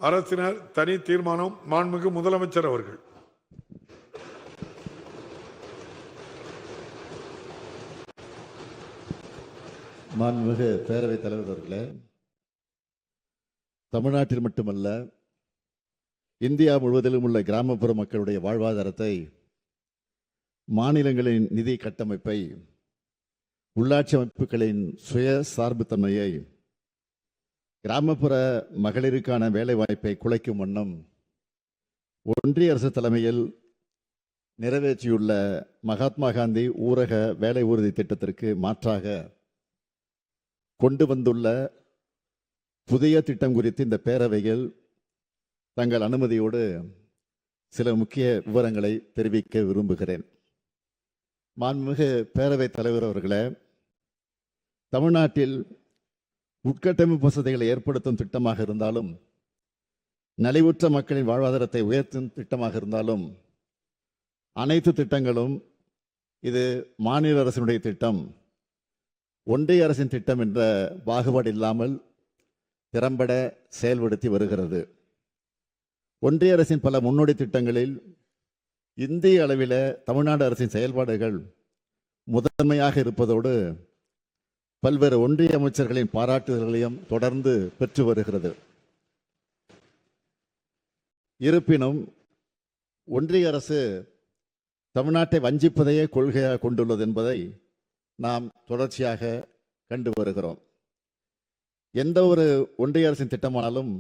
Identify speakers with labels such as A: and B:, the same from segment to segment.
A: அரசினர் தனி தீர்மானம். மாண்புமிகு முதலமைச்சர் அவர்கள்.
B: மாண்புமிகு பேரவைத் தலைவர் அவர்களே, தமிழ்நாட்டில் மட்டுமல்ல இந்தியா முழுவதிலும் உள்ள கிராமப்புற மக்களுடைய வாழ்வாதாரத்தை, மாநிலங்களின் நிதி கட்டமைப்பை, உள்ளாட்சி அமைப்புகளின் சுய சார்புத்தன்மையை, கிராமப்புற மகளிருக்கான வேலை வாய்ப்பை குலைக்கும் வண்ணம் ஒன்றிய அரசு தலைமையில் நிறைவேற்றியுள்ள மகாத்மா காந்தி ஊரக வேலை உறுதி திட்டத்திற்கு மாற்றாக கொண்டு வந்துள்ள புதிய திட்டம் குறித்து இந்த பேரவையில் தங்கள் அனுமதியோடு சில முக்கிய விவரங்களை தெரிவிக்க விரும்புகிறேன். மாண்புமிகு பேரவைத் தலைவர் அவர்களே, தமிழ்நாட்டில் உட்கட்டமைப்பு வசதிகளை ஏற்படுத்தும் திட்டமாக இருந்தாலும், நலிவுற்ற மக்களின் வாழ்வாதாரத்தை உயர்த்தும் திட்டமாக இருந்தாலும், அனைத்து திட்டங்களும் இது மாநில அரசினுடைய திட்டம், ஒன்றிய அரசின் திட்டம் என்ற பாகுபாடு இல்லாமல் திறம்பட செயல்படுத்தி வருகிறது. ஒன்றிய அரசின் பல முன்னோடி திட்டங்களில் இந்திய அளவில் தமிழ்நாடு அரசின் செயல்பாடுகள் முதன்மையாக இருப்பதோடு பல்வேறு ஒன்றிய அமைச்சர்களின் பாராட்டுதல்களையும் தொடர்ந்து பெற்று வருகிறது. இருப்பினும் ஒன்றிய அரசு தமிழ்நாட்டை வஞ்சிப்பதையே கொள்கையாக கொண்டுள்ளது என்பதை நாம் தொடர்ச்சியாக கண்டு வருகிறோம். எந்த ஒரு ஒன்றிய அரசின் திட்டமானாலும்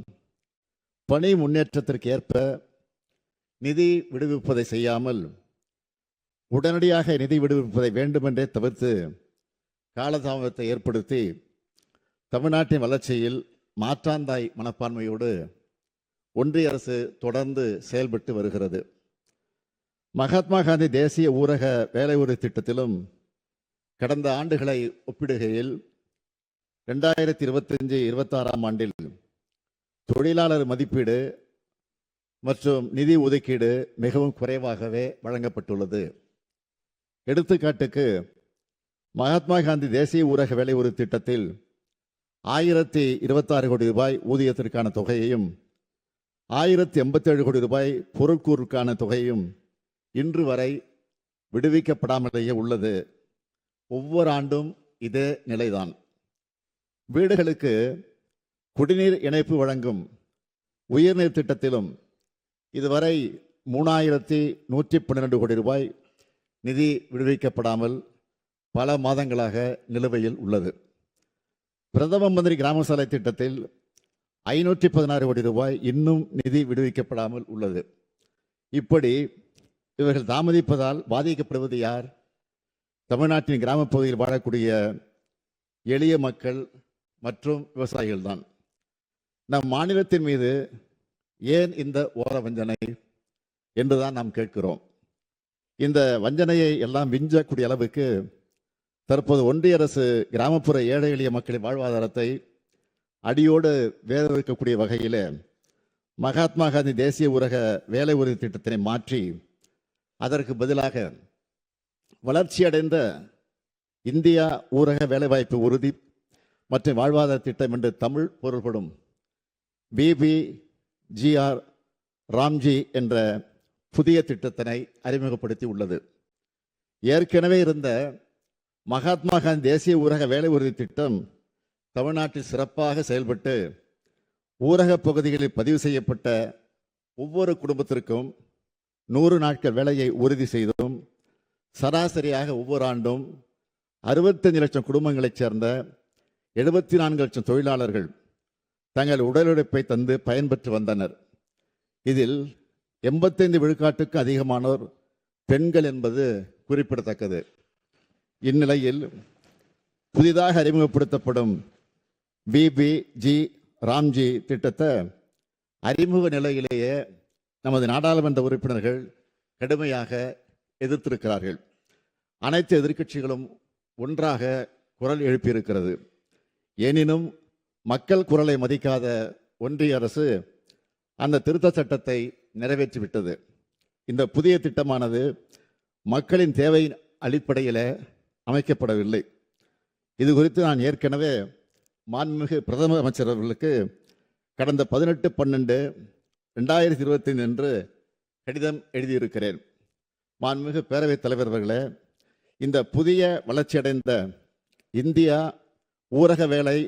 B: பணி முன்னேற்றத்திற்கு ஏற்ப நிதி விடுவிப்பதை செய்யாமல் உடனடியாக நிதி விடுவிப்பதை வேண்டுமென்றே தவிர்த்து காலதாமதத்தை ஏற்படுத்தி தமிழ்நாட்டின் வளர்ச்சியில் மாற்றாந்தாய் மனப்பான்மையோடு ஒன்றிய அரசு தொடர்ந்து செயல்பட்டு வருகிறது. மகாத்மா காந்தி தேசிய ஊரக வேலை உறுதி திட்டத்திலும் கடந்த ஆண்டுகளை ஒப்பிடுகையில் 2025-26 ஆண்டில் தொழிலாளர் மதிப்பீடு மற்றும் நிதி ஒதுக்கீடு மிகவும் குறைவாகவே வழங்கப்பட்டுள்ளது. எடுத்துக்காட்டுக்கு, மகாத்மா காந்தி தேசிய ஊரக வேலை உறுதி திட்டத்தில் 1026 கோடி ரூபாய் ஊதியத்திற்கான தொகையையும் 1087 கோடி ரூபாய் பொருட்கூறுக்கான தொகையும் இன்று வரை விடுவிக்கப்படாமலேயே உள்ளது. ஒவ்வொரு ஆண்டும் இதே நிலைதான். வீடுகளுக்கு குடிநீர் இணைப்பு வழங்கும் உயர்நீர் திட்டத்திலும் இதுவரை 3112 கோடி ரூபாய் நிதி விடுவிக்கப்படாமல் பல மாதங்களாக நிலுவையில் உள்ளது. பிரதம மந்திரி கிராம சாலை திட்டத்தில் 516 கோடி ரூபாய் இன்னும் நிதி விடுவிக்கப்படாமல் உள்ளது. இப்படி இவர்கள் தாமதிப்பதால் பாதிக்கப்படுவது யார்? தமிழ்நாட்டின் கிராமப்பகுதியில் வாழக்கூடிய எளிய மக்கள் மற்றும் விவசாயிகள் தான். நம் மாநிலத்தின் மீது ஏன் இந்த ஓர வஞ்சனை என்றுதான் நாம் கேட்கிறோம். இந்த வஞ்சனையை எல்லாம் விஞ்சக்கூடிய அளவுக்கு தற்போது ஒன்றிய அரசு கிராமப்புற ஏழை எளிய மக்களின் வாழ்வாதாரத்தை அடியோடு வேத வைக்கக்கூடிய வகையில் மகாத்மா காந்தி தேசிய ஊரக வேலை உறுதி திட்டத்தினை மாற்றி அதற்கு பதிலாக வளர்ச்சியடைந்த இந்தியா ஊரக வேலைவாய்ப்பு உறுதி மற்றும் வாழ்வாதார திட்டம் என்று தமிழ் பொருள்படும் BBGR ராம்ஜி என்ற புதிய திட்டத்தினை அறிமுகப்படுத்தி உள்ளது. ஏற்கனவே இருந்த மகாத்மா காந்தி தேசிய ஊரக வேலை உறுதி திட்டம் தமிழ்நாட்டில் சிறப்பாக செயல்பட்டு ஊரக பகுதிகளில் பதிவு செய்யப்பட்ட ஒவ்வொரு குடும்பத்திற்கும் 100 நாட்கள் வேலையை உறுதி செய்தும் சராசரியாக ஒவ்வொரு ஆண்டும் 65 லட்சம் குடும்பங்களைச் சேர்ந்த 74 லட்சம் தொழிலாளர்கள் தங்கள் உடல் உழைப்பை தந்து பயன்பெற்று வந்தனர். இதில் 85 விழுக்காட்டுக்கு அதிகமானோர் பெண்கள் என்பது குறிப்பிடத்தக்கது. இந்நிலையில் புதிதாக அறிமுகப்படுத்தப்படும் BBG ராம்ஜி திட்டத்தை அறிமுக நிலையிலேயே நமது நாடாளுமன்ற உறுப்பினர்கள் கடுமையாக எதிர்த்திருக்கிறார்கள். அனைத்து எதிர்க்கட்சிகளும் ஒன்றாக குரல் எழுப்பியிருக்கிறது. எனினும் மக்கள் குரலை மதிக்காத ஒன்றிய அரசு அந்த திருத்த சட்டத்தை நிறைவேற்றிவிட்டது. இந்த புதிய திட்டமானது மக்களின் தேவையின் அடிப்படையில் அமைக்கப்படவில்லை. இது குறித்து நான் ஏற்கனவே மாண்புமிகு பிரதம அமைச்சர் அவர்களுக்கு கடந்த 18/12/2025 அன்று கடிதம் எழுதியிருக்கிறேன். மாண்புமிகு பேரவைத் தலைவர் அவர்களே, இந்த புதிய வளர்ச்சியடைந்த இந்தியா ஊரக வேலை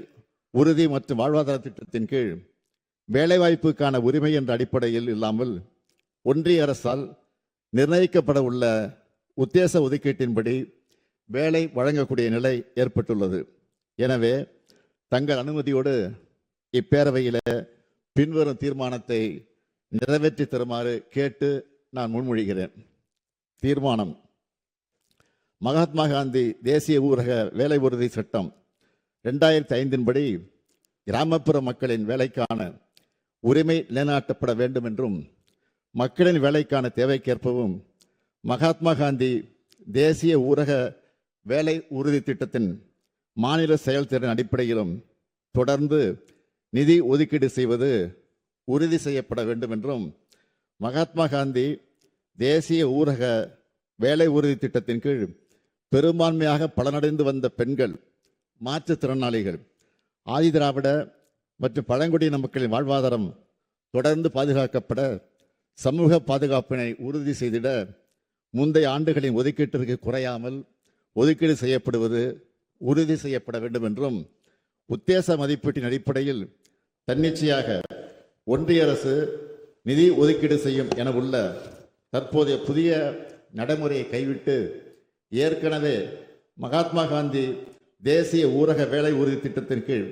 B: உறுதி மற்றும் வாழ்வாதார திட்டத்தின் கீழ் வேலைவாய்ப்புக்கான உரிமை என்ற அடிப்படையில் இல்லாமல் ஒன்றிய அரசால் நிர்ணயிக்கப்பட உள்ள உத்தேச ஒதுக்கீட்டின்படி வேலை வழங்கக்கூடிய நிலை ஏற்பட்டுள்ளது. எனவே தங்கள் அனுமதியோடு இப்பேரவையில் பின்வரும் தீர்மானத்தை நிறைவேற்றி தருமாறு கேட்டு நான் முன்மொழிகிறேன். தீர்மானம்: மகாத்மா காந்தி தேசிய ஊரக வேலை உறுதி சட்டம் 2005 படி கிராமப்புற மக்களின் வேலைக்கான உரிமை நிலைநாட்டப்பட வேண்டும் என்றும் மக்களின் வேலைக்கான தேவைக்கேற்பவும் மகாத்மா காந்தி தேசிய ஊரக வேலை உறுதி திட்டத்தின் மாநில செயல்திறன் அடிப்படையிலும் தொடர்ந்து நிதி ஒதுக்கீடு செய்வது உறுதி செய்யப்பட வேண்டும் என்றும் மகாத்மா காந்தி தேசிய ஊரக வேலை உறுதி திட்டத்தின் கீழ் பெரும்பான்மையாக பலனடைந்து வந்த பெண்கள், மாற்றுத்திறனாளிகள், ஆதிதிராவிட மற்றும் பழங்குடியின மக்களின் வாழ்வாதாரம் தொடர்ந்து பாதுகாக்கப்பட சமூக பாதுகாப்பினை உறுதி செய்திட முந்தைய ஆண்டுகளின் ஒதுக்கீட்டிற்கு குறையாமல் ஒதுக்கீடு செய்யப்படுவது உறுதி செய்யப்பட வேண்டும் என்றும் உத்தேச மதிப்பீட்டின் அடிப்படையில் தன்னிச்சையாக ஒன்றிய அரசு நிதி ஒதுக்கீடு செய்யும் என உள்ள தற்போதைய புதிய நடைமுறையை கைவிட்டு ஏற்கனவே மகாத்மா காந்தி தேசிய ஊரக வேலை உறுதி திட்டத்தின் கீழ்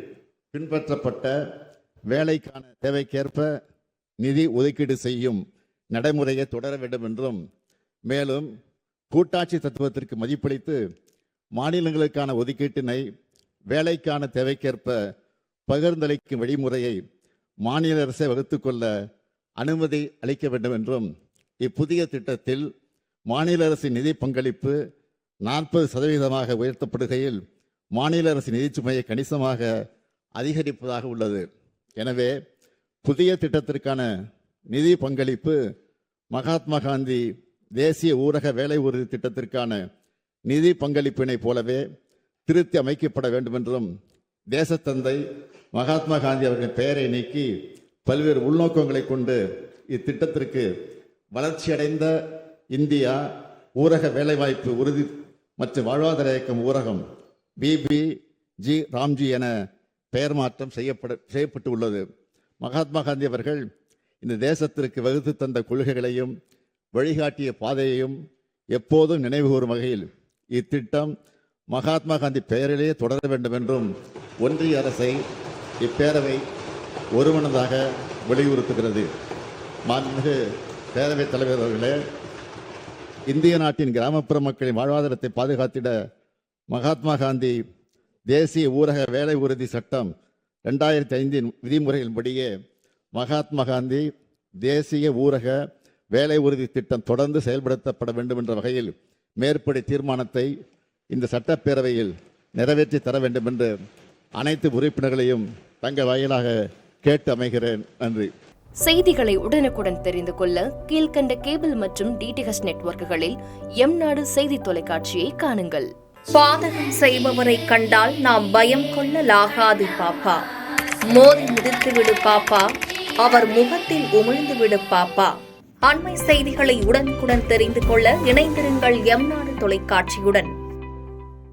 B: பின்பற்றப்பட்ட வேலைக்கான தேவைக்கேற்ப நிதி ஒதுக்கீடு செய்யும் நடைமுறையை தொடர வேண்டும் என்றும், மேலும் கூட்டாட்சி தத்துவத்திற்கு மதிப்பளித்து மாநிலங்களுக்கான ஒதுக்கீட்டினை வேலைக்கான தேவைக்கேற்ப பகிர்ந்தளிக்கும் வழிமுறையை மாநில அரசை வகுத்துக்கொள்ள அனுமதி அளிக்க வேண்டும் என்றும், இப்புதிய திட்டத்தில் மாநில அரசின் நிதி பங்களிப்பு 40% உயர்த்தப்படுகையில் மாநில அரசின் நிதிச்சுமையை கணிசமாக அதிகரிப்பதாக உள்ளது. எனவே புதிய திட்டத்திற்கான நிதி பங்களிப்பு மகாத்மா காந்தி தேசிய ஊரக வேலை உறுதி திட்டத்திற்கான நிதி பங்களிப்பினை போலவே திருத்தி அமைக்கப்பட வேண்டும் என்றும், தேசத்தந்தை மகாத்மா காந்தி அவர்களின் பெயரை நீக்கி பல்வேறு உள்நோக்கங்களை கொண்டு இத்திட்டத்திற்கு வளர்ச்சியடைந்த இந்தியா ஊரக வேலைவாய்ப்பு உறுதி மற்றும் வாழ்வாதார இயக்கம் ஊரகம் பிபிஜி ராம்ஜி என பெயர் மாற்றம் செய்யப்பட்டு உள்ளது. மகாத்மா காந்தி அவர்கள் இந்த தேசத்திற்கு வகுத்து தந்த கொள்கைகளையும் வழிகாட்டிய பாதையையும் எப்போதும் நினைவுகூரும் வகையில் இத்திட்டம் மகாத்மா காந்தி பெயரிலேயே தொடர வேண்டும் என்றும் ஒன்றிய அரசை இப்பேரவை ஒருமனதாக வலியுறுத்துகிறது. மாண்புமிகு பேரவைத் தலைவர் அவர்களே, இந்திய நாட்டின் கிராமப்புற மக்களின் வாழ்வாதாரத்தை பாதுகாத்திட மகாத்மா காந்தி தேசிய ஊரக வேலை உறுதி சட்டம் 2005 விதிமுறைகளின்படியே மகாத்மா காந்தி தேசிய ஊரக வேலை உறுதி திட்டம் தொடர்ந்து செயல்படுத்தப்பட வேண்டும் என்ற வகையில் மேற்படி தீர்மானத்தை இந்த சட்டப்பேரவையில் நிறைவேற்றி தர வேண்டும் என்று அனைத்து உறுப்பினர்களையும் தங்கள் வாயிலாக கேட்டு அமைகிறேன். நன்றி.
C: செய்திகளை உடனுக்குடன் தெரிந்து கொள்ள கீழ்கண்ட கேபிள் மற்றும் டிடிஹெச் நெட்வொர்க்குகளில் எம்நாடு செய்தி தொலைக்காட்சியை காணுங்கள்.
D: பாதகம் செய்பவரை கண்டால் நாம் பயம் கொள்ளலாகாது பாப்பா. மோதி மிதித்து விடு பாப்பா, அவர் முகத்தில் உமிழ்ந்து விடு பாப்பா. அண்மை செய்திகளை உடனுக்குடன் தெரிந்து கொள்ள இணைந்திருங்கள் எம்நாடு தொலைக்காட்சியுடன்.